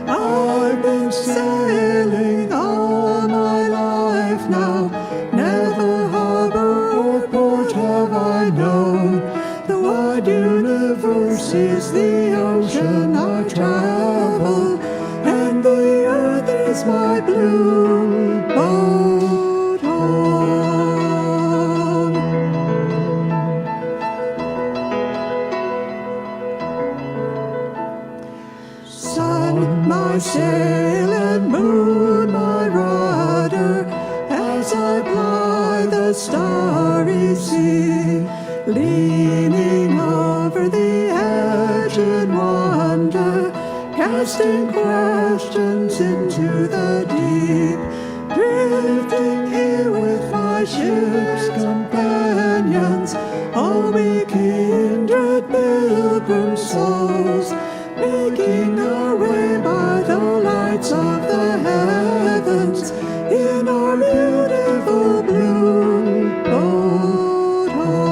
B: I've been sailing all my life now, never harbor or port have I known. The wide universe is the ocean I travel, and the earth is my blue boat home. Sun, my sail, and moon, my rudder, as I ply the starry sea, leaning over the edge in wonder, casting questions into the deep, drifting here with my ship's companions, all we kindred pilgrim souls, making our way by the lights of the heavens in our beautiful blue boat home.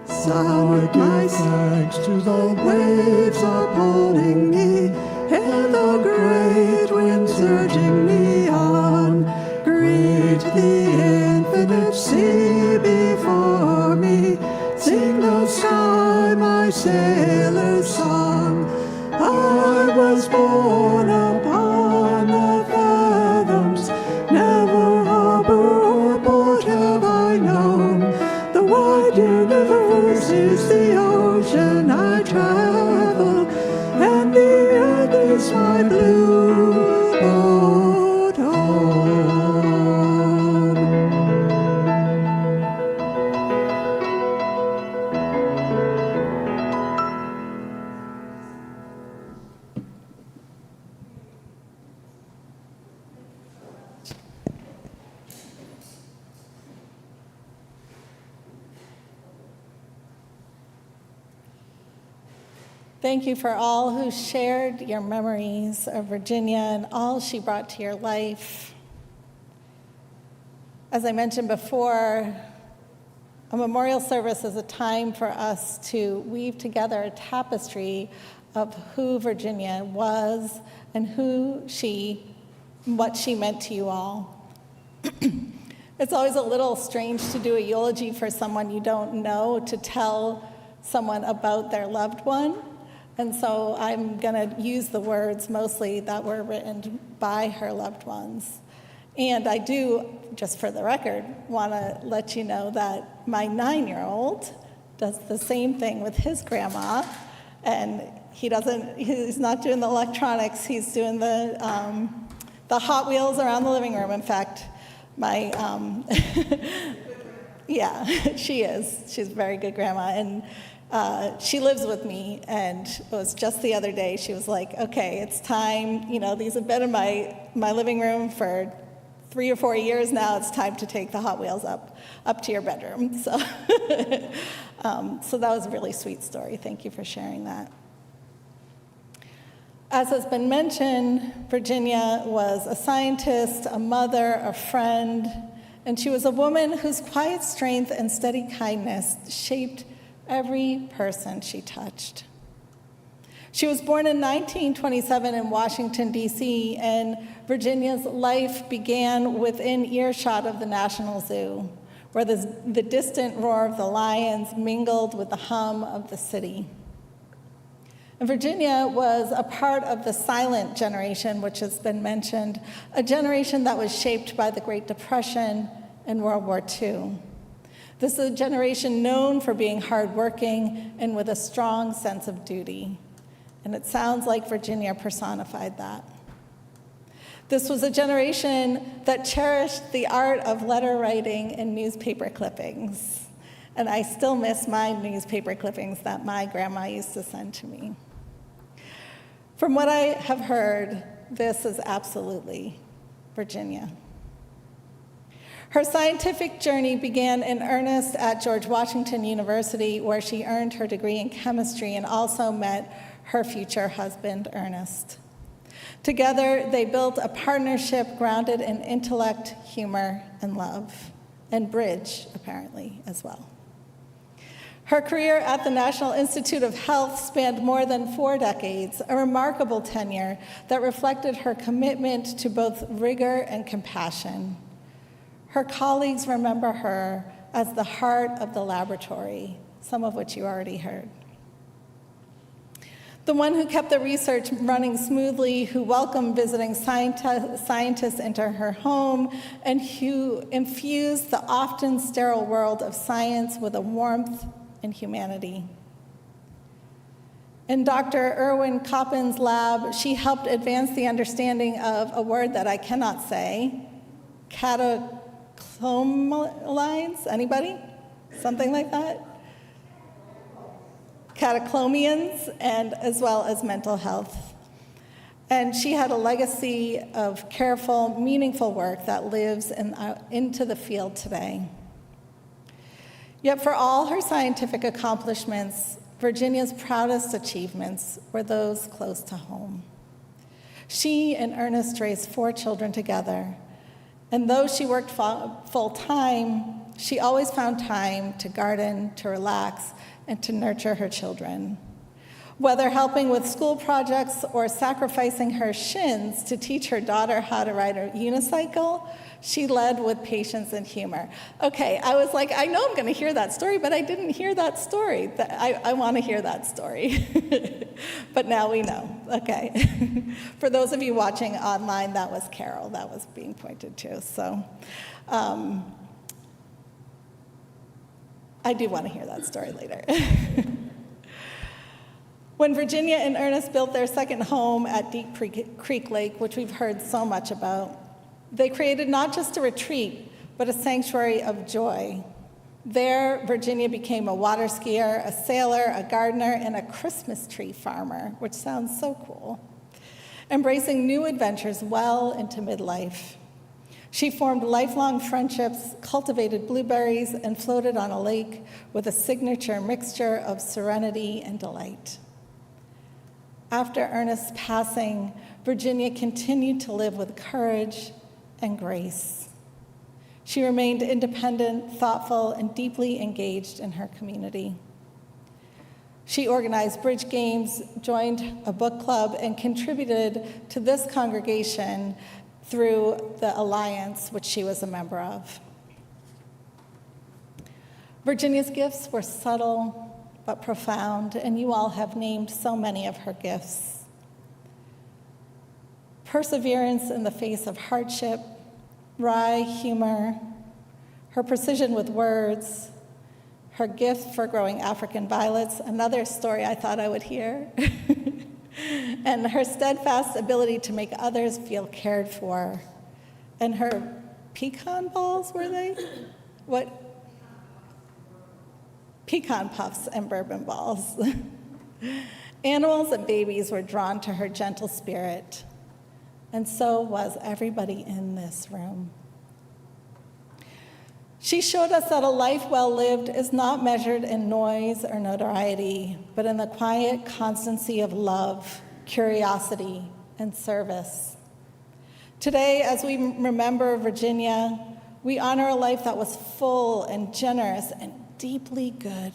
B: Sound my thanks to the waves upholding me, and the great wind surging me on. Greet the infinite sea before me, sing the sky my sailor's song. I was born upon the fathoms, never harbor or port have I known. The wide universe is the ocean I travel, and the earth is my blue boat home.
A: Thank you for all who shared your memories of Virginia and all she brought to your life. As I mentioned before, a memorial service is a time for us to weave together a tapestry of who Virginia was and what she meant to you all. It's always a little strange to do a eulogy for someone you don't know, to tell someone about their loved one. And so I'm going to use the words mostly that were written by her loved ones. And I do, just for the record, want to let you know that my 9-year-old does the same thing with his grandma. And he's not doing the electronics, he's doing the Hot Wheels around the living room. In fact, yeah, she is. She's a very good grandma. And she lives with me, and it was just the other day, she was like, okay, it's time, these have been in my living room for 3 or 4 years now, it's time to take the Hot Wheels up to your bedroom. So, so that was a really sweet story. Thank you for sharing that. As has been mentioned, Virginia was a scientist, a mother, a friend, and she was a woman whose quiet strength and steady kindness shaped every person she touched. She was born in 1927 in Washington, D.C., and Virginia's life began within earshot of the National Zoo, where the distant roar of the lions mingled with the hum of the city. And Virginia was a part of the silent generation, which has been mentioned, a generation that was shaped by the Great Depression and World War II. This is a generation known for being hardworking and with a strong sense of duty. And it sounds like Virginia personified that. This was a generation that cherished the art of letter writing and newspaper clippings. And I still miss my newspaper clippings that my grandma used to send to me. From what I have heard, this is absolutely Virginia. Her scientific journey began in earnest at George Washington University, where she earned her degree in chemistry and also met her future husband, Ernest. Together, they built a partnership grounded in intellect, humor, and love, and bridge, apparently, as well. Her career at the National Institute of Health spanned more than 4 decades, a remarkable tenure that reflected her commitment to both rigor and compassion. Her colleagues remember her as the heart of the laboratory, some of which you already heard. The one who kept the research running smoothly, who welcomed visiting scientists into her home, and who infused the often sterile world of science with a warmth and humanity. In Dr. Erwin Koppen's lab, she helped advance the understanding of a word that I cannot say, catecholamians, anybody? Something like that? Catecholamians, and as well as mental health. And she had a legacy of careful, meaningful work that lives into the field today. Yet for all her scientific accomplishments, Virginia's proudest achievements were those close to home. She and Ernest raised 4 children together, and though she worked full-time, she always found time to garden, to relax, and to nurture her children. Whether helping with school projects or sacrificing her shins to teach her daughter how to ride a unicycle, she led with patience and humor. Okay, I was like, I know I'm going to hear that story, but I didn't hear that story. I want to hear that story. But now we know. Okay. For those of you watching online, that was Carol that was being pointed to. So I do want to hear that story later. When Virginia and Ernest built their second home at Deep Creek Lake, which we've heard so much about, they created not just a retreat, but a sanctuary of joy. There, Virginia became a water skier, a sailor, a gardener, and a Christmas tree farmer, which sounds so cool, embracing new adventures well into midlife. She formed lifelong friendships, cultivated blueberries, and floated on a lake with a signature mixture of serenity and delight. After Ernest's passing, Virginia continued to live with courage and grace. She remained independent, thoughtful, and deeply engaged in her community. She organized bridge games, joined a book club, and contributed to this congregation through the Alliance, which she was a member of. Virginia's gifts were subtle but profound, and you all have named so many of her gifts. Perseverance in the face of hardship, wry humor, her precision with words, her gift for growing African violets, another story I thought I would hear, and her steadfast ability to make others feel cared for, and her pecan balls, were they? What? Pecan puffs and bourbon balls. Animals and babies were drawn to her gentle spirit, and so was everybody in this room. She showed us that a life well lived is not measured in noise or notoriety, but in the quiet constancy of love, curiosity, and service. Today, as we remember Virginia, We honor a life that was full and generous and deeply good.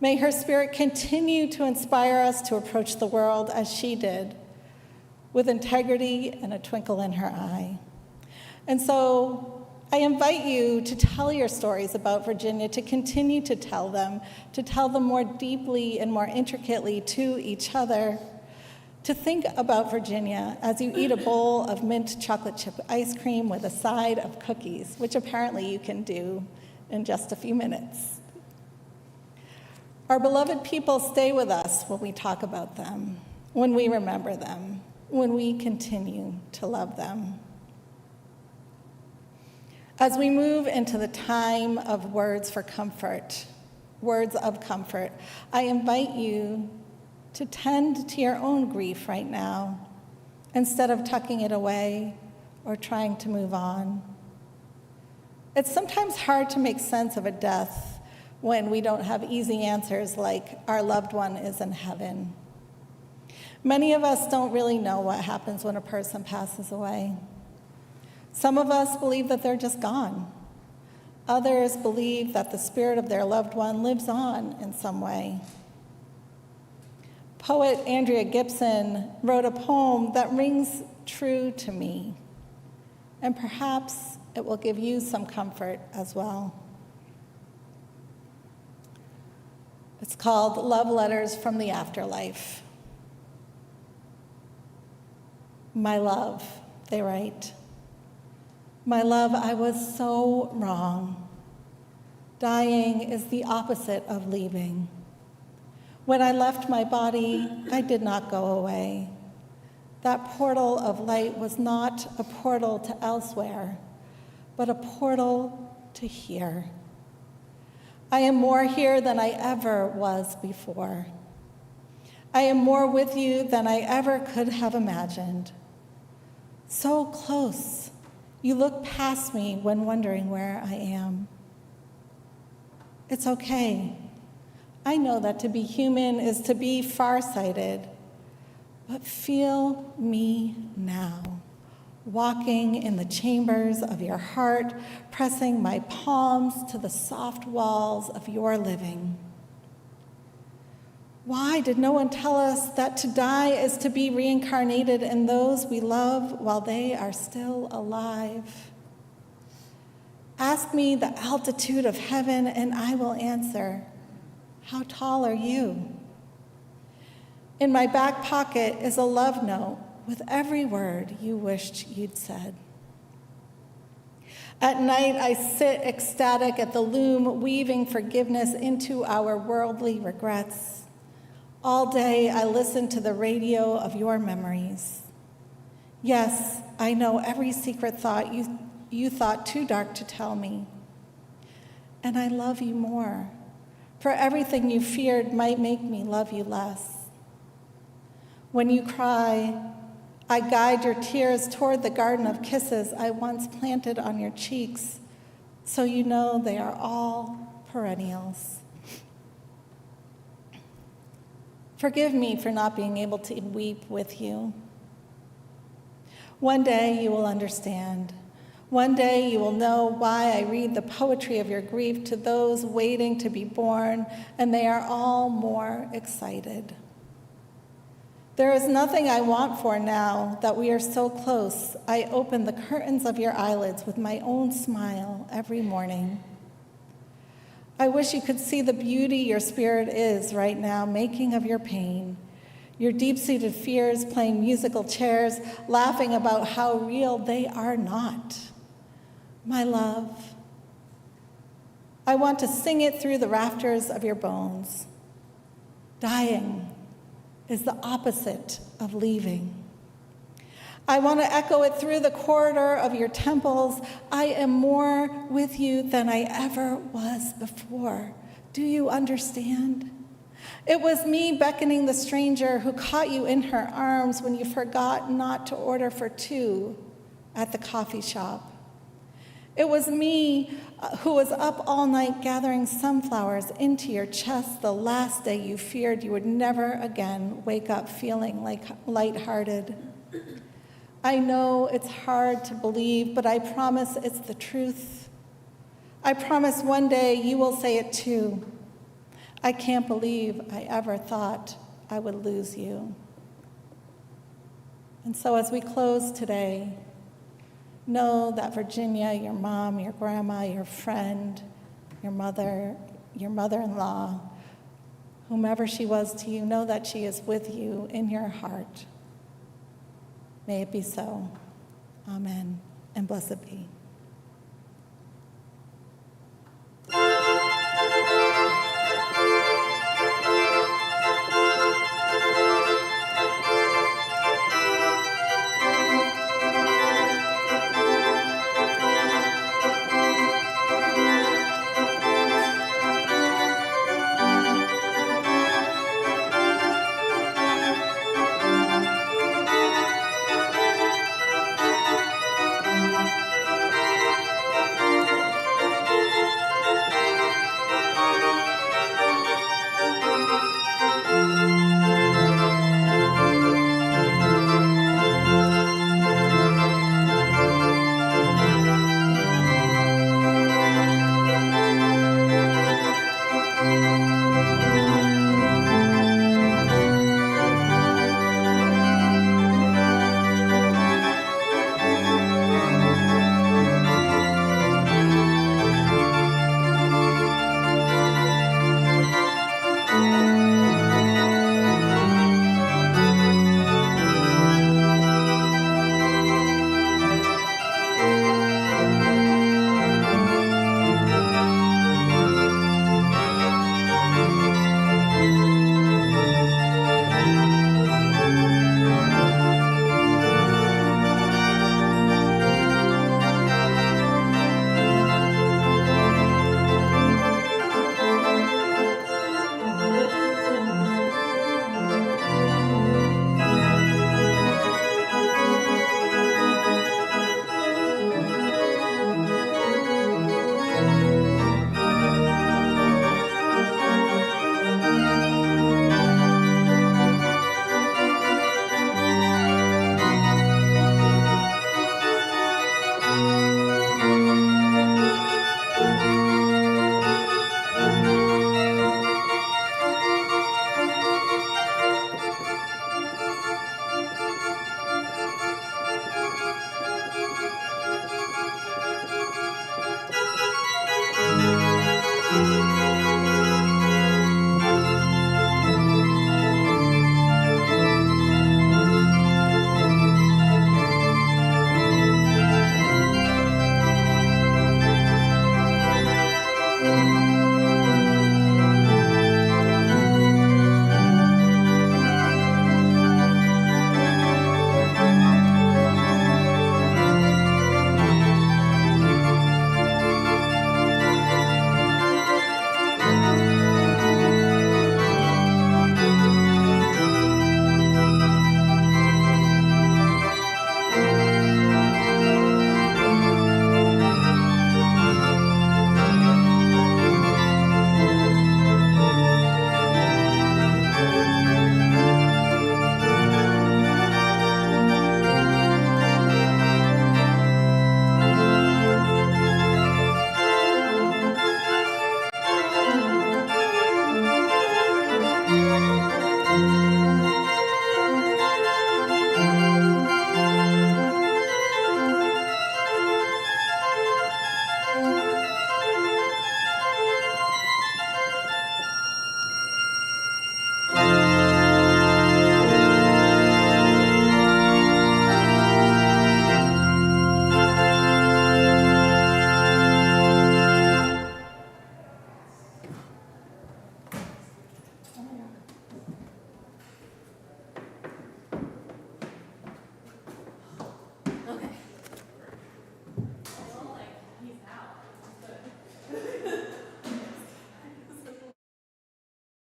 A: May her spirit continue to inspire us to approach the world as she did, with integrity and a twinkle in her eye. And so I invite you to tell your stories about Virginia, to continue to tell them more deeply and more intricately to each other, to think about Virginia as you eat a bowl of mint chocolate chip ice cream with a side of cookies, which apparently you can do in just a few minutes. Our beloved people stay with us when we talk about them, when we remember them, when we continue to love them. As we move into the time of words of comfort, I invite you to tend to your own grief right now, instead of tucking it away or trying to move on. It's sometimes hard to make sense of a death when we don't have easy answers like our loved one is in heaven. Many of us don't really know what happens when a person passes away. Some of us believe that they're just gone. Others believe that the spirit of their loved one lives on in some way. Poet Andrea Gibson wrote a poem that rings true to me, and perhaps it will give you some comfort as well. It's called Love Letters from the Afterlife. My love, they write. My love, I was so wrong. Dying is the opposite of leaving. When I left my body, I did not go away. That portal of light was not a portal to elsewhere, but a portal to here. I am more here than I ever was before. I am more with you than I ever could have imagined. So close, you look past me when wondering where I am. It's okay. I know that to be human is to be farsighted, but feel me now, walking in the chambers of your heart, pressing my palms to the soft walls of your living. Why did no one tell us that to die is to be reincarnated in those we love while they are still alive? Ask me the altitude of heaven, and I will answer. How tall are you? In my back pocket is a love note with every word you wished you'd said. At night, I sit ecstatic at the loom, weaving forgiveness into our worldly regrets. All day, I listen to the radio of your memories. Yes, I know every secret thought you thought too dark to tell me. And I love you more, for everything you feared might make me love you less. When you cry, I guide your tears toward the garden of kisses I once planted on your cheeks, so you know they are all perennials. Forgive me for not being able to weep with you. One day you will understand. One day you will know why I read the poetry of your grief to those waiting to be born, and they are all more excited. There is nothing I want for now that we are so close. I open the curtains of your eyelids with my own smile every morning. I wish you could see the beauty your spirit is right now making of your pain, your deep-seated fears playing musical chairs, laughing about how real they are not. My love, I want to sing it through the rafters of your bones. Dying is the opposite of leaving. I want to echo it through the corridor of your temples. I am more with you than I ever was before. Do you understand? It was me beckoning the stranger who caught you in her arms when you forgot not to order for two at the coffee shop. It was me who was up all night gathering sunflowers into your chest the last day you feared you would never again wake up feeling like lighthearted. I know it's hard to believe, but I promise it's the truth. I promise one day you will say it too. I can't believe I ever thought I would lose you. And so as we close today, know that Virginia, your mom, your grandma, your friend, your mother, your mother-in-law, whomever she was to you, know that she is with you in your heart. May it be so. Amen, and blessed be.